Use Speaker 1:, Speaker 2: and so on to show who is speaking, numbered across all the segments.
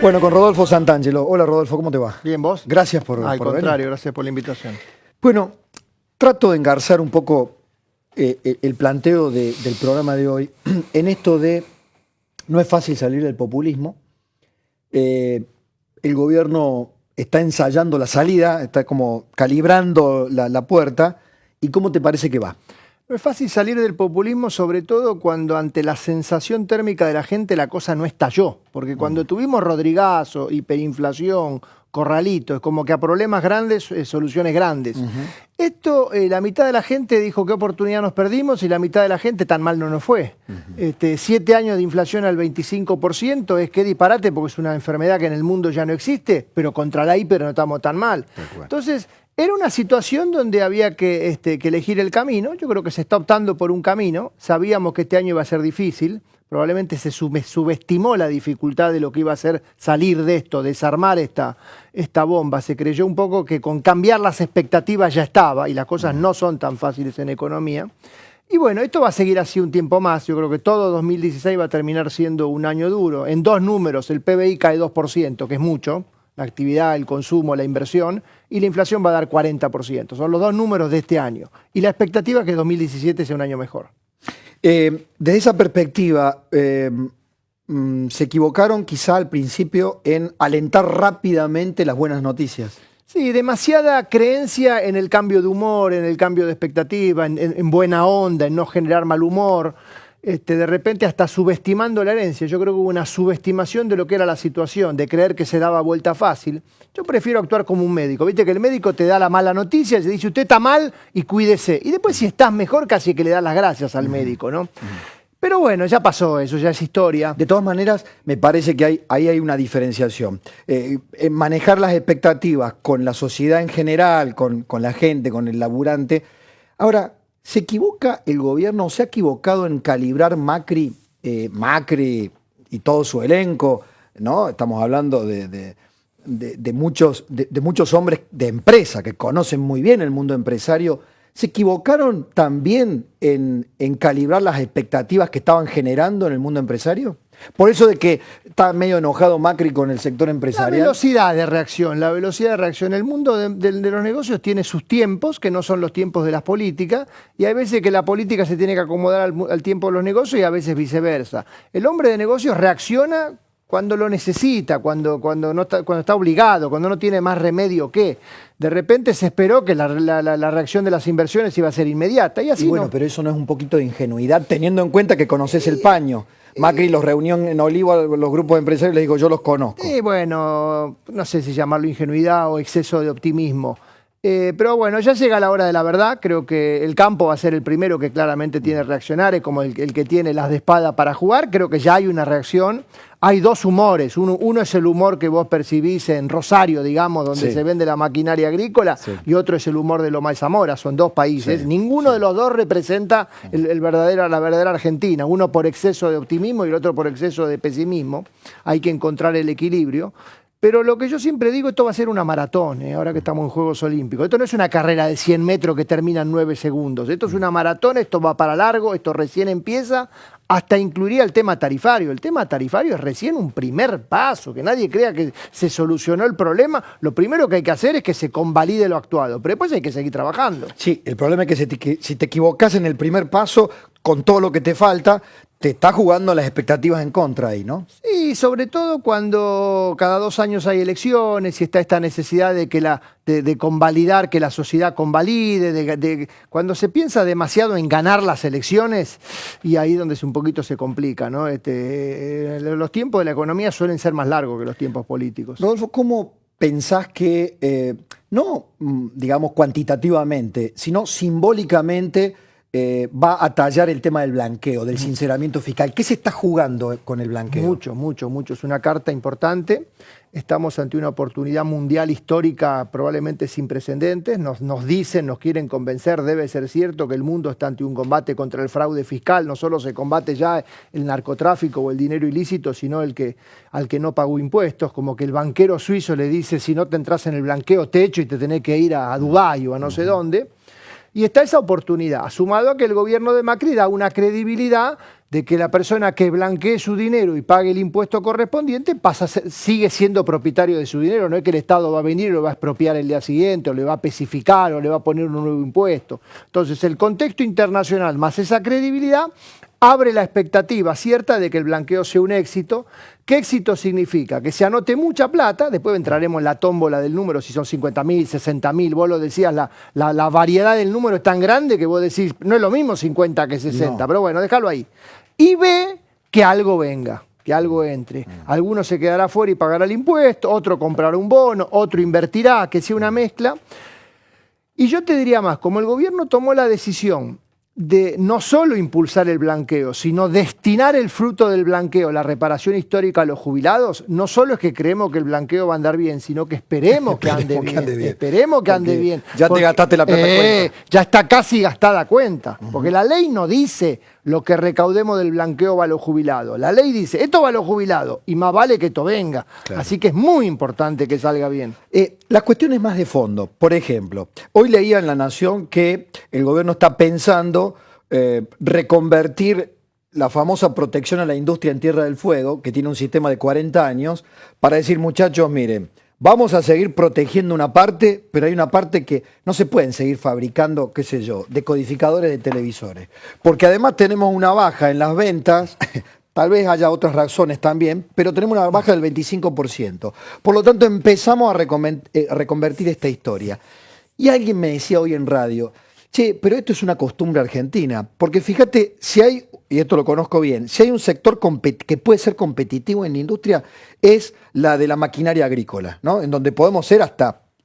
Speaker 1: Bueno, con Rodolfo Santangelo. Hola Rodolfo, ¿cómo te va?
Speaker 2: Bien, ¿vos?
Speaker 1: Gracias por
Speaker 2: Al contrario,
Speaker 1: venir.
Speaker 2: gracias por la invitación.
Speaker 1: Bueno, trato de engarzar un poco el planteo del programa de hoy en esto de no es fácil salir del populismo. El gobierno está ensayando la salida, está como calibrando la puerta. ¿Y cómo te parece que va?
Speaker 2: No es fácil salir del populismo, sobre todo cuando ante la sensación térmica de la gente la cosa no estalló. Porque cuando tuvimos Rodrigazo, hiperinflación, corralito, es como que a problemas grandes, soluciones grandes. Esto, la mitad de la gente dijo qué oportunidad nos perdimos y la mitad de la gente tan mal no nos fue. 7 años de inflación al 25% es que disparate porque es una enfermedad que en el mundo ya no existe, pero contra la hiper no estamos tan mal. Entonces, era una situación donde había que elegir el camino. Yo creo que se está optando por un camino. Sabíamos que este año iba a ser difícil. Probablemente se subestimó la dificultad de lo que iba a ser salir de esto, desarmar esta bomba. Se creyó un poco que con cambiar las expectativas ya estaba, y las cosas no son tan fáciles en economía. Y bueno, esto va a seguir así un tiempo más. Yo creo que todo 2016 va a terminar siendo un año duro. En dos números, el PBI cae 2%, que es mucho. La actividad, el consumo, la inversión, y la inflación va a dar 40%. Son los dos números de este año. Y la expectativa es que 2017 sea un año mejor.
Speaker 1: Desde esa perspectiva, se equivocaron quizá al principio en alentar rápidamente las buenas noticias.
Speaker 2: Sí, demasiada creencia en el cambio de humor, en el cambio de expectativa, en buena onda, en no generar mal humor. De repente hasta subestimando la herencia. Yo creo que hubo una subestimación de lo que era la situación, de creer que se daba vuelta fácil. Yo prefiero actuar como un médico. Viste que el médico te da la mala noticia y te dice usted está mal y cuídese. Y después si estás mejor casi que le das las gracias al médico, ¿no? Pero bueno, ya pasó eso, ya es historia.
Speaker 1: De todas maneras, me parece que ahí hay una diferenciación. En manejar las expectativas con la sociedad en general, con la gente, con el laburante. Ahora, ¿se equivoca el gobierno o se ha equivocado en calibrar Macri y todo su elenco? ¿No? Estamos hablando de muchos hombres de empresa que conocen muy bien el mundo empresario. ¿Se equivocaron también en calibrar las expectativas que estaban generando en el mundo empresario? Por eso de que está medio enojado Macri con el sector empresarial.
Speaker 2: La velocidad de reacción, la velocidad de reacción. El mundo de los negocios tiene sus tiempos, que no son los tiempos de las políticas, y hay veces que la política se tiene que acomodar al tiempo de los negocios y a veces viceversa. El hombre de negocios reacciona cuando lo necesita, cuando está obligado, cuando no tiene más remedio que. De repente se esperó que la reacción de las inversiones iba a ser inmediata. Y bueno,
Speaker 1: pero eso no es un poquito de ingenuidad, teniendo en cuenta que conoces el paño. Macri los reunió en Olivo a los grupos de empresarios y les dijo, yo los conozco.
Speaker 2: Bueno, no sé si llamarlo ingenuidad o exceso de optimismo. Pero bueno, ya llega la hora de la verdad. Creo que el campo va a ser el primero que claramente tiene que reaccionar, es como el que tiene las de espada para jugar. Creo que ya hay una reacción. Hay dos humores. Uno es el humor que vos percibís en Rosario, digamos, donde se vende la maquinaria agrícola, y otro es el humor de Loma de Zamora. Son dos países. Ninguno de los dos representa la verdadera Argentina. Uno por exceso de optimismo y el otro por exceso de pesimismo. Hay que encontrar el equilibrio. Pero lo que yo siempre digo, esto va a ser una maratón, ahora que estamos en Juegos Olímpicos. Esto no es una carrera de 100 metros que termina en 9 segundos. Esto es una maratón, esto va para largo, esto recién empieza, hasta incluiría el tema tarifario. El tema tarifario es recién un primer paso, que nadie crea que se solucionó el problema. Lo primero que hay que hacer es que se convalide lo actuado, pero después hay que seguir trabajando.
Speaker 1: Sí, el problema es que si te equivocas en el primer paso, con todo lo que te falta, te está jugando las expectativas en contra ahí, ¿no?
Speaker 2: Sí, sobre todo cuando cada 2 años hay elecciones y está esta necesidad de convalidar, que la sociedad convalide, cuando se piensa demasiado en ganar las elecciones, y ahí es donde un poquito se complica, ¿no? Los tiempos de la economía suelen ser más largos que los tiempos políticos.
Speaker 1: Rodolfo, ¿cómo pensás que, no digamos cuantitativamente, sino simbólicamente, va a tallar el tema del blanqueo, del sinceramiento fiscal? ¿Qué se está jugando con el blanqueo?
Speaker 2: Mucho. Es una carta importante. Estamos ante una oportunidad mundial histórica probablemente sin precedentes. Nos dicen, nos quieren convencer, debe ser cierto que el mundo está ante un combate contra el fraude fiscal. No solo se combate ya el narcotráfico o el dinero ilícito, sino al que no pagó impuestos. Como que el banquero suizo le dice, si no te entras en el blanqueo, te echo y te tenés que ir a Dubái o a no sé dónde. Y está esa oportunidad, sumado a que el gobierno de Macri da una credibilidad de que la persona que blanquee su dinero y pague el impuesto correspondiente sigue siendo propietario de su dinero. No es que el Estado va a venir y lo va a expropiar el día siguiente, o le va a especificar, o le va a poner un nuevo impuesto. Entonces, el contexto internacional más esa credibilidad abre la expectativa cierta de que el blanqueo sea un éxito. ¿Qué éxito significa? Que se anote mucha plata, después entraremos en la tómbola del número, si son 50.000, 60.000, vos lo decías, la variedad del número es tan grande que vos decís, no es lo mismo 50 que 60, no. Pero bueno, déjalo ahí. Y ve que algo venga, que algo entre. Alguno se quedará fuera y pagará el impuesto, otro comprará un bono, otro invertirá, que sea una mezcla. Y yo te diría más, como el gobierno tomó la decisión de no solo impulsar el blanqueo, sino destinar el fruto del blanqueo, la reparación histórica a los jubilados, no solo es que creemos que el blanqueo va a andar bien, sino que esperemos que ande bien. Esperemos que ande bien.
Speaker 1: Ya te gastaste la plata cuenta.
Speaker 2: Ya está casi gastada cuenta, porque la ley no dice lo que recaudemos del blanqueo va a los jubilados. La ley dice, esto va a los jubilados, y más vale que esto venga. Claro. Así que es muy importante que salga bien.
Speaker 1: Las cuestiones más de fondo, por ejemplo, hoy leía en La Nación que el gobierno está pensando reconvertir la famosa protección a la industria en Tierra del Fuego, que tiene un sistema de 40 años, para decir, muchachos, miren, vamos a seguir protegiendo una parte, pero hay una parte que no se pueden seguir fabricando, qué sé yo, decodificadores de televisores. Porque además tenemos una baja en las ventas, tal vez haya otras razones también, pero tenemos una baja del 25%. Por lo tanto, empezamos a reconvertir esta historia. Y alguien me decía hoy en radio, che, pero esto es una costumbre argentina, porque fíjate, si hay, y esto lo conozco bien, si hay un sector que puede ser competitivo en la industria, es la de la maquinaria agrícola, ¿no? En donde podemos ser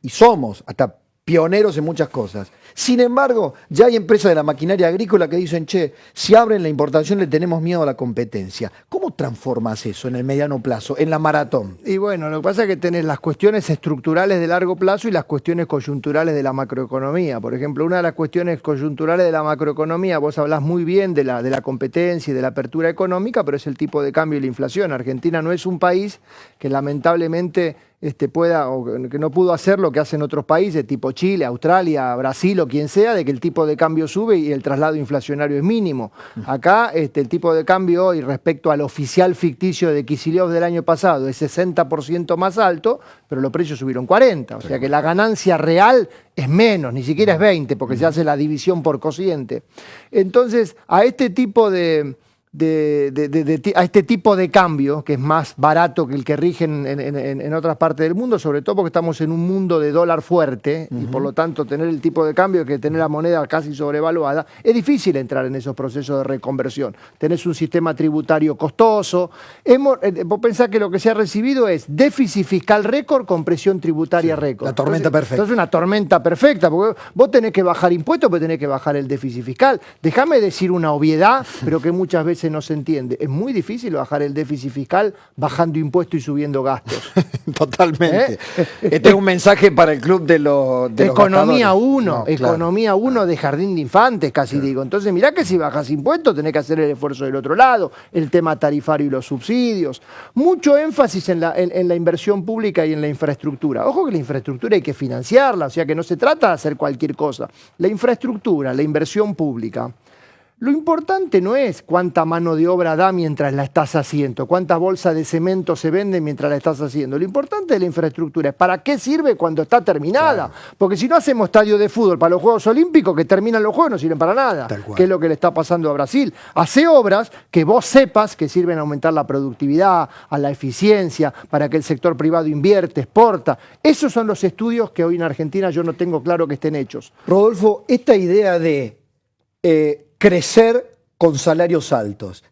Speaker 1: y somos hasta pioneros en muchas cosas. Sin embargo, ya hay empresas de la maquinaria agrícola que dicen, che, si abren la importación le tenemos miedo a la competencia. ¿Cómo transformas eso en el mediano plazo, en la maratón?
Speaker 2: Y bueno, lo que pasa es que tenés las cuestiones estructurales de largo plazo y las cuestiones coyunturales de la macroeconomía. Por ejemplo, una de las cuestiones coyunturales de la macroeconomía, vos hablás muy bien de la competencia y de la apertura económica, pero es el tipo de cambio y la inflación. Argentina no es un país que lamentablemente pueda o que no pudo hacer lo que hacen otros países, tipo Chile, Australia, Brasil o quien sea, de que el tipo de cambio sube y el traslado inflacionario es mínimo. Acá el tipo de cambio hoy respecto al oficial ficticio de Kicillof del año pasado es 60% más alto, pero los precios subieron 40%. O sea que la ganancia real es menos, ni siquiera es 20%, porque se hace la división por cociente. Entonces, a este tipo de cambio, que es más barato que el que rigen en otras partes del mundo, sobre todo porque estamos en un mundo de dólar fuerte, y por lo tanto tener el tipo de cambio que tener la moneda casi sobrevaluada, es difícil entrar en esos procesos de reconversión. Tenés un sistema tributario costoso. Vos pensás que lo que se ha recibido es déficit fiscal récord con presión tributaria récord.
Speaker 1: La tormenta perfecta.
Speaker 2: Entonces una tormenta perfecta, porque vos tenés que bajar impuestos, pero tenés que bajar el déficit fiscal. Déjame decir una obviedad, pero que muchas veces no se entiende. Es muy difícil bajar el déficit fiscal bajando impuestos y subiendo gastos.
Speaker 1: Totalmente. Este es un mensaje para el club de los
Speaker 2: Economía 1,
Speaker 1: no,
Speaker 2: Economía 1 de jardín de infantes, casi digo. Entonces, mirá que si bajas impuestos tenés que hacer el esfuerzo del otro lado, el tema tarifario y los subsidios. Mucho énfasis en la inversión pública y en la infraestructura. Ojo que la infraestructura hay que financiarla, o sea que no se trata de hacer cualquier cosa. La infraestructura, la inversión pública. Lo importante no es cuánta mano de obra da mientras la estás haciendo, cuántas bolsas de cemento se venden mientras la estás haciendo. Lo importante de la infraestructura es para qué sirve cuando está terminada. Claro. Porque si no hacemos estadio de fútbol para los Juegos Olímpicos, que terminan los Juegos no sirven para nada. Que es lo que le está pasando a Brasil. Hace obras que vos sepas que sirven a aumentar la productividad, a la eficiencia, para que el sector privado invierte, exporta. Esos son los estudios que hoy en Argentina yo no tengo claro que estén hechos.
Speaker 1: Rodolfo, esta idea de crecer con salarios altos.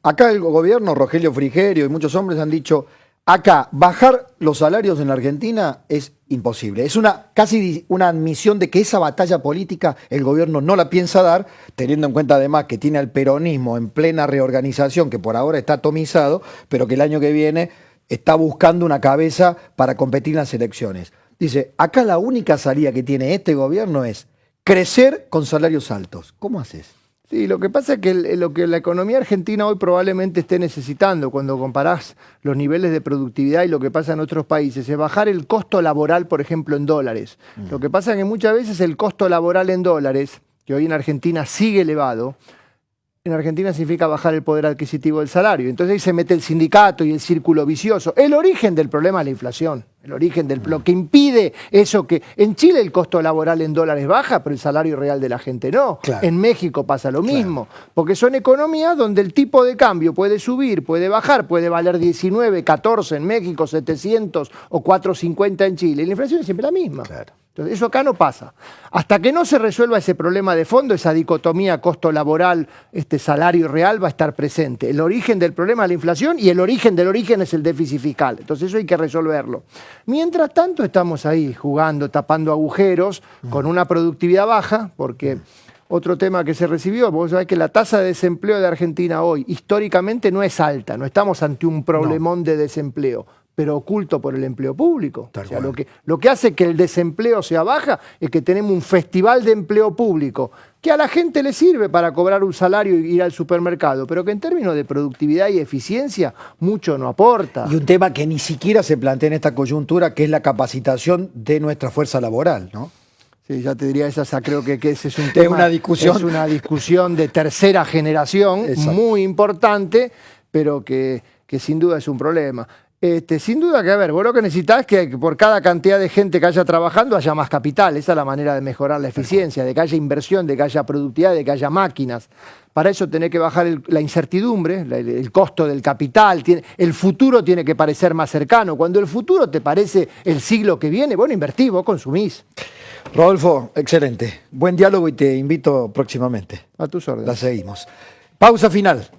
Speaker 1: Acá el gobierno, Rogelio Frigerio y muchos hombres han dicho, acá bajar los salarios en la Argentina es imposible. Es casi una admisión de que esa batalla política el gobierno no la piensa dar, teniendo en cuenta además que tiene al peronismo en plena reorganización, que por ahora está atomizado, pero que el año que viene está buscando una cabeza para competir en las elecciones. Dice, acá la única salida que tiene este gobierno es crecer con salarios altos. ¿Cómo haces?
Speaker 2: Sí, lo que pasa es que lo que la economía argentina hoy probablemente esté necesitando cuando comparás los niveles de productividad y lo que pasa en otros países es bajar el costo laboral, por ejemplo, en dólares. Lo que pasa es que muchas veces el costo laboral en dólares, que hoy en Argentina sigue elevado, en Argentina significa bajar el poder adquisitivo del salario. Entonces ahí se mete el sindicato y el círculo vicioso. El origen del problema es la inflación. El origen del lo que impide eso que... En Chile el costo laboral en dólares baja, pero el salario real de la gente no.
Speaker 1: Claro.
Speaker 2: En México pasa lo mismo. Porque son economías donde el tipo de cambio puede subir, puede bajar, puede valer 19, 14 en México, 700 o 450 en Chile. Y la inflación es siempre la misma.
Speaker 1: Claro.
Speaker 2: Entonces, eso acá no pasa. Hasta que no se resuelva ese problema de fondo, esa dicotomía costo laboral, salario real va a estar presente. El origen del problema es la inflación y el origen del origen es el déficit fiscal. Entonces eso hay que resolverlo. Mientras tanto estamos ahí jugando, tapando agujeros con una productividad baja, porque otro tema que se recibió, vos sabés que la tasa de desempleo de Argentina hoy históricamente no es alta, no estamos ante un problemón de desempleo, pero oculto por el empleo público. O sea, lo que hace que el desempleo sea baja es que tenemos un festival de empleo público que a la gente le sirve para cobrar un salario y ir al supermercado, pero que en términos de productividad y eficiencia mucho no aporta.
Speaker 1: Y un tema que ni siquiera se plantea en esta coyuntura, que es la capacitación de nuestra fuerza laboral, ¿no?
Speaker 2: Sí, ya te diría, creo que ese es un tema. Es una discusión de tercera generación. Exacto. Muy importante, pero que sin duda es un problema. Sin duda que, a ver, vos lo que necesitás es que por cada cantidad de gente que haya trabajando haya más capital. Esa es la manera de mejorar la eficiencia, de que haya inversión, de que haya productividad, de que haya máquinas. Para eso tenés que bajar la incertidumbre, el costo del capital. El futuro tiene que parecer más cercano. Cuando el futuro te parece el siglo que viene, bueno, invertís, vos consumís.
Speaker 1: Rodolfo, excelente. Buen diálogo y te invito próximamente.
Speaker 2: A tus órdenes.
Speaker 1: La seguimos. Pausa final.